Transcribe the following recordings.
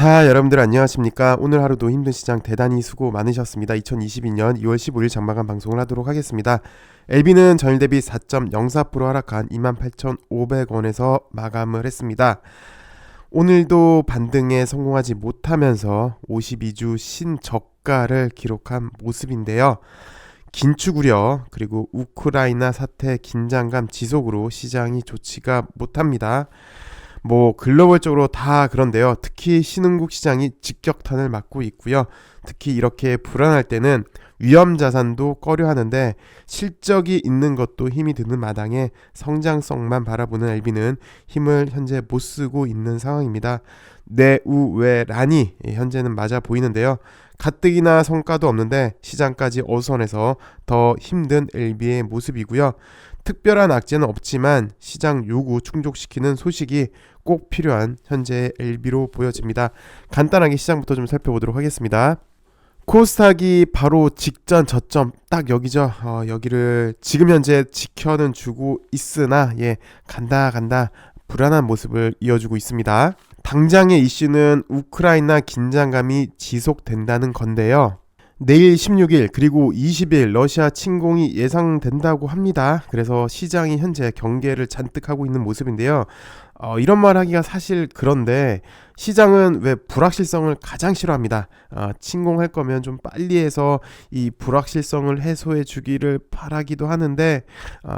자, 여러분들 안녕하십니까? 오늘 하루도 힘든 시장 대단히 수고 많으셨습니다. 2022년 2월 15일 장마감 방송을 하도록 하겠습니다. LB는 전일 대비 4.04% 하락한 28,500원에서 마감을 했습니다. 오늘도 반등에 성공하지 못하면서 52주 신저가를 기록한 모습인데요. 긴축 우려 그리고 우크라이나 사태 긴장감 지속으로 시장이 좋지가 못합니다. 글로벌적으로 다 그런데요. 특히 신흥국 시장이 직격탄을 맞고 있고요. 특히 이렇게 불안할 때는 위험 자산도 꺼려 하는데 실적이 있는 것도 힘이 드는 마당에 성장성만 바라보는 LB는 힘을 현재 못 쓰고 있는 상황입니다. 내우외란이 현재는 맞아 보이는데요. 가뜩이나 성과도 없는데 시장까지 어수선해서 더 힘든 LB의 모습이고요. 특별한 악재는 없지만 시장 요구 충족시키는 소식이 꼭 필요한 현재의 LB로 보여집니다. 간단하게 시장부터 좀 살펴보도록 하겠습니다. 코스닥이 바로 직전 저점 딱 여기죠. 여기를 지금 현재 지켜는 주고 있으나 간다 불안한 모습을 이어주고 있습니다. 당장의 이슈는 우크라이나 긴장감이 지속된다는 건데요. 내일 16일 그리고 20일 러시아 침공이 예상된다고 합니다. 그래서 시장이 현재 경계를 잔뜩 하고 있는 모습인데요. 이런 말 하기가 사실 그런데 시장은 왜 불확실성을 가장 싫어합니다. 침공할 거면 좀 빨리 해서 이 불확실성을 해소해 주기를 바라기도 하는데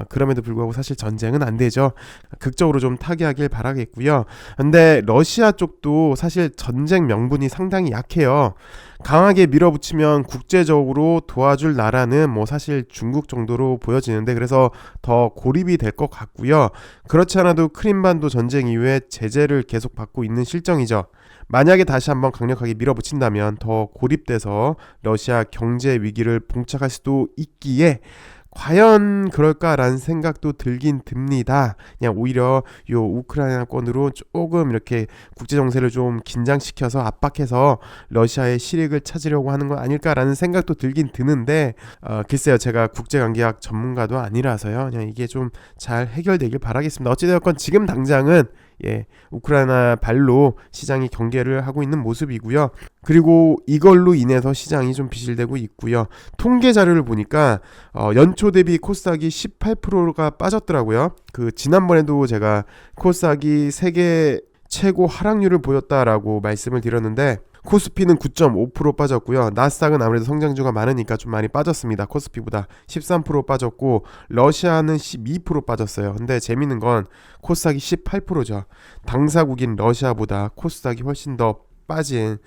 그럼에도 불구하고 사실 전쟁은 안 되죠. 극적으로 좀 타개하길 바라겠고요. 근데 러시아 쪽도 사실 전쟁 명분이 상당히 약해요. 강하게 밀어붙이면 국제적으로 도와줄 나라는 사실 중국 정도로 보여지는데 그래서 더 고립이 될 것 같고요. 그렇지 않아도 크림반도 전쟁 이후에 제재를 계속 받고 있는 실정이죠. 만약에 다시 한번 강력하게 밀어붙인다면 더 고립돼서 러시아 경제 위기를 봉착할 수도 있기에 과연 그럴까라는 생각도 들긴 듭니다. 그냥 오히려 요 우크라이나권으로 조금 이렇게 국제 정세를 좀 긴장시켜서 압박해서 러시아의 실익을 찾으려고 하는 건 아닐까라는 생각도 들긴 드는데 글쎄요, 제가 국제관계학 전문가도 아니라서요. 그냥 이게 좀 잘 해결되길 바라겠습니다. 어찌되었건 지금 당장은 우크라이나 발로 시장이 경계를 하고 있는 모습이고요. 그리고 이걸로 인해서 시장이 좀 비실되고 있고요. 통계 자료를 보니까 연초 대비 코스닥이 18%가 빠졌더라고요. 지난번에도 제가 코스닥이 세계 최고 하락률을 보였다라고 말씀을 드렸는데 코스피는 9.5% 빠졌고요. 나스닥은 아무래도 성장주가 많으니까 좀 많이 빠졌습니다. 코스피보다 13% 빠졌고 러시아는 12% 빠졌어요. 근데 재밌는 건 코스닥이 18%죠. 당사국인 러시아보다 코스닥이 훨씬 더 빠진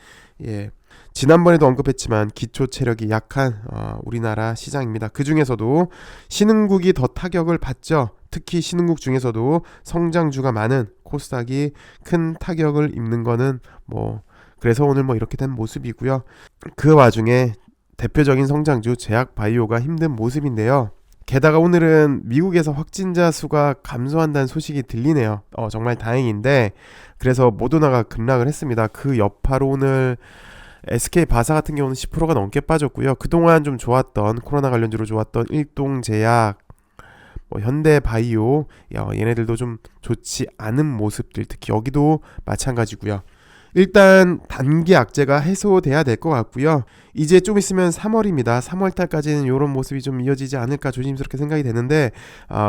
지난번에도 언급했지만 기초 체력이 약한 우리나라 시장입니다. 그 중에서도 신흥국이 더 타격을 받죠. 특히 신흥국 중에서도 성장주가 많은 코스닥이 큰 타격을 입는 거는 그래서 오늘 이렇게 된 모습이고요. 그 와중에 대표적인 성장주 제약바이오가 힘든 모습인데요. 게다가 오늘은 미국에서 확진자 수가 감소한다는 소식이 들리네요. 정말 다행인데 그래서 모더나가 급락을 했습니다. 그 여파로 오늘 SK바사 같은 경우는 10%가 넘게 빠졌고요. 그동안 좀 좋았던 코로나 관련주로 좋았던 일동제약, 현대바이오 얘네들도 좀 좋지 않은 모습들, 특히 여기도 마찬가지고요. 일단 단기 악재가 해소돼야 될 것 같고요. 이제 좀 있으면 3월입니다. 3월달까지는 이런 모습이 좀 이어지지 않을까 조심스럽게 생각이 되는데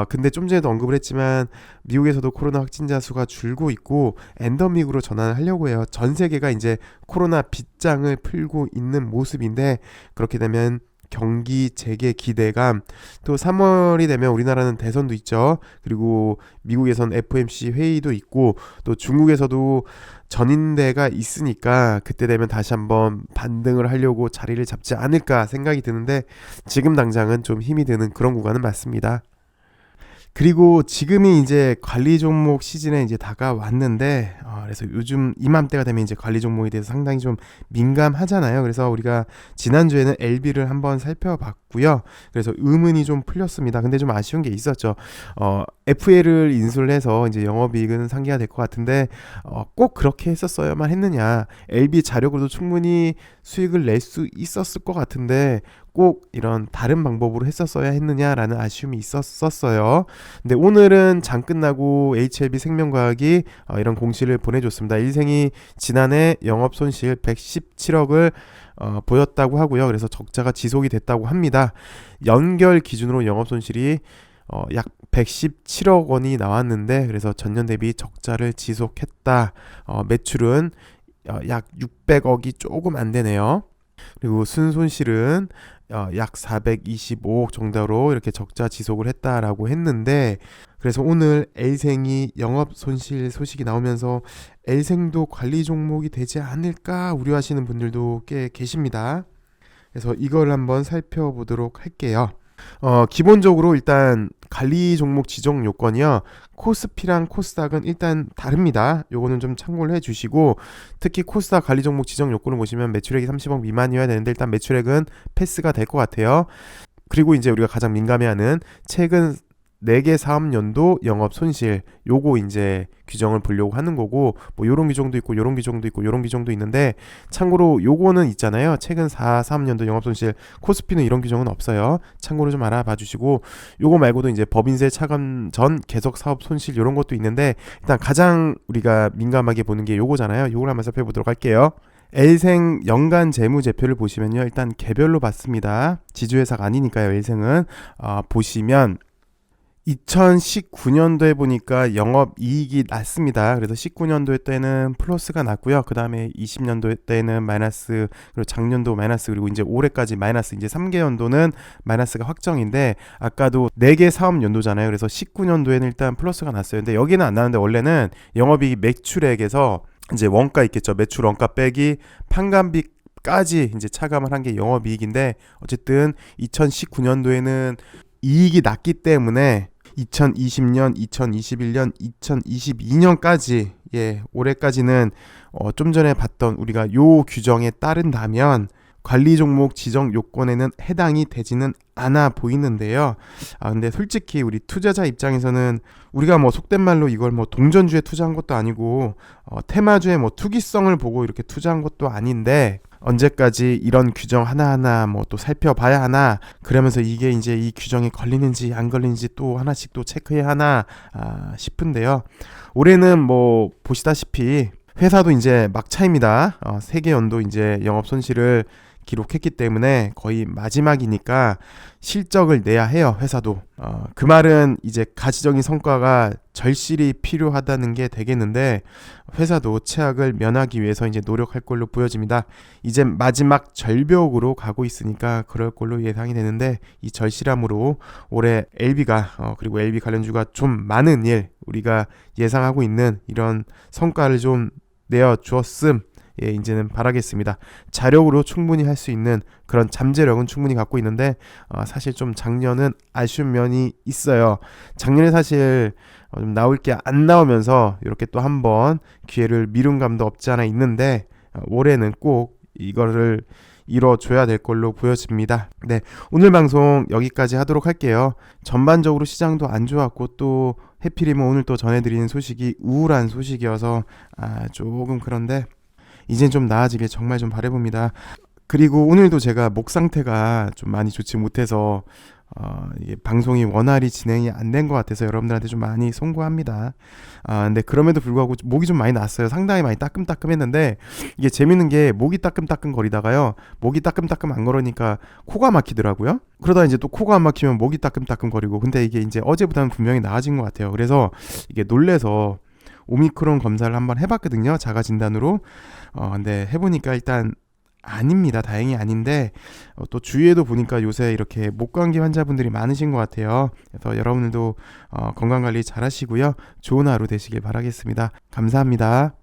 근데 좀 전에도 언급을 했지만 미국에서도 코로나 확진자 수가 줄고 있고 엔더믹으로 전환을 하려고 해요. 전 세계가 이제 코로나 빗장을 풀고 있는 모습인데 그렇게 되면 경기 재개 기대감, 또 3월이 되면 우리나라는 대선도 있죠. 그리고 미국에선 FOMC 회의도 있고 또 중국에서도 전인대가 있으니까 그때 되면 다시 한번 반등을 하려고 자리를 잡지 않을까 생각이 드는데 지금 당장은 좀 힘이 드는 그런 구간은 맞습니다. 그리고 지금이 이제 관리 종목 시즌에 이제 다가왔는데 그래서 요즘 이맘때가 되면 이제 관리 종목에 대해서 상당히 좀 민감하잖아요. 그래서 우리가 지난주에는 LB를 한번 살펴봤고요. 그래서 의문이 좀 풀렸습니다. 근데 좀 아쉬운 게 있었죠. FL을 인수를 해서 이제 영업이익은 상기가 될 것 같은데 꼭 그렇게 했었어야만 했느냐. LB 자력으로도 충분히 수익을 낼 수 있었을 것 같은데 꼭 이런 다른 방법으로 했었어야 했느냐라는 아쉬움이 있었어요. 근데 오늘은 장 끝나고 HLB 생명과학이 이런 공시를 보내줬습니다. 일생이 지난해 영업 손실 117억을 보였다고 하고요. 그래서 적자가 지속이 됐다고 합니다. 연결 기준으로 영업 손실이 약 117억 원이 나왔는데, 그래서 전년 대비 적자를 지속했다. 매출은 약 600억이 조금 안 되네요. 그리고 순손실은 약 425억 정도로 이렇게 적자 지속을 했다라고 했는데, 그래서 오늘 L생이 영업 손실 소식이 나오면서 L생도 관리 종목이 되지 않을까 우려하시는 분들도 꽤 계십니다. 그래서 이걸 한번 살펴보도록 할게요. 기본적으로 일단 관리 종목 지정 요건이요, 코스피랑 코스닥은 일단 다릅니다. 요거는 좀 참고를 해주시고, 특히 코스닥 관리 종목 지정 요건을 보시면 매출액이 30억 미만이어야 되는데 일단 매출액은 패스가 될 것 같아요. 그리고 이제 우리가 가장 민감해하는 최근 4개 사업연도 영업 손실, 요거 이제 규정을 보려고 하는 거고, 뭐 요런 규정도 있고 요런 규정도 있고 요런 규정도 있는데, 참고로 요거는 있잖아요. 최근 4 사업연도 영업 손실, 코스피는 이런 규정은 없어요. 참고로 좀 알아봐 주시고, 요거 말고도 이제 법인세 차감 전 계속 사업 손실 요런 것도 있는데, 일단 가장 우리가 민감하게 보는 게 요거잖아요. 요걸 한번 살펴보도록 할게요. L생 연간 재무제표를 보시면요, 일단 개별로 봤습니다. 지주회사가 아니니까요. L생은 보시면 2019년도에 보니까 영업이익이 났습니다. 그래서 19년도 때는 플러스가 났고요. 그 다음에 20년도 때는 마이너스, 그리고 작년도 마이너스, 그리고 이제 올해까지 마이너스, 이제 3개 연도는 마이너스가 확정인데, 아까도 4개 사업 연도잖아요. 그래서 19년도에는 일단 플러스가 났어요. 근데 여기는 안 나는데, 원래는 영업이익 매출액에서 이제 원가 있겠죠. 매출 원가 빼기 판관비까지 이제 차감을 한 게 영업이익인데, 어쨌든 2019년도에는 이익이 났기 때문에 2020년, 2021년, 2022년까지, 올해까지는 좀 전에 봤던 우리가 요 규정에 따른다면 관리 종목 지정 요건에는 해당이 되지는 않아 보이는데요. 근데 솔직히 우리 투자자 입장에서는 우리가 뭐 속된 말로 이걸 뭐 동전주에 투자한 것도 아니고 테마주의 뭐 투기성을 보고 이렇게 투자한 것도 아닌데, 언제까지 이런 규정 하나하나 뭐 또 살펴봐야 하나, 그러면서 이게 이제 이 규정에 걸리는지 안 걸리는지 또 하나씩 또 체크해야 하나 싶은데요. 올해는 뭐 보시다시피 회사도 이제 막차입니다. 3개 연도 이제 영업 손실을 기록했기 때문에 거의 마지막이니까 실적을 내야 해요. 회사도. 그 말은 이제 가시적인 성과가 절실히 필요하다는 게 되겠는데, 회사도 최악을 면하기 위해서 이제 노력할 걸로 보여집니다. 이제 마지막 절벽으로 가고 있으니까 그럴 걸로 예상이 되는데, 이 절실함으로 올해 LB가 그리고 LB 관련주가 좀 많은 일, 우리가 예상하고 있는 이런 성과를 좀 내어 주었음, 이제는 바라겠습니다. 자력으로 충분히 할 수 있는 그런 잠재력은 충분히 갖고 있는데, 사실 좀 작년은 아쉬운 면이 있어요. 작년에 사실 좀 나올 게 안 나오면서 이렇게 또 한번 기회를 미룬 감도 없지 않아 있는데, 올해는 꼭 이거를 이뤄줘야 될 걸로 보여집니다. 네, 오늘 방송 여기까지 하도록 할게요. 전반적으로 시장도 안 좋았고, 또 해필이면 오늘 또 전해드리는 소식이 우울한 소식이어서 조금 그런데, 이젠 좀 나아지길 정말 좀 바라봅니다. 그리고 오늘도 제가 목 상태가 좀 많이 좋지 못해서 이게 방송이 원활히 진행이 안 된 것 같아서 여러분들한테 좀 많이 송구합니다. 근데 그럼에도 불구하고 목이 좀 많이 났어요. 상당히 많이 따끔따끔했는데, 이게 재밌는 게 목이 따끔따끔 거리다가요, 목이 따끔따끔 안 거리니까 코가 막히더라고요. 그러다 이제 또 코가 안 막히면 목이 따끔따끔 거리고, 근데 이게 이제 어제보다는 분명히 나아진 것 같아요. 그래서 이게 놀래서 오미크론 검사를 한번 해봤거든요. 자가 진단으로. 근데 해보니까 일단 아닙니다. 다행히 아닌데, 또 주위에도 보니까 요새 이렇게 목감기 환자분들이 많으신 것 같아요. 그래서 여러분들도 건강관리 잘 하시고요. 좋은 하루 되시길 바라겠습니다. 감사합니다.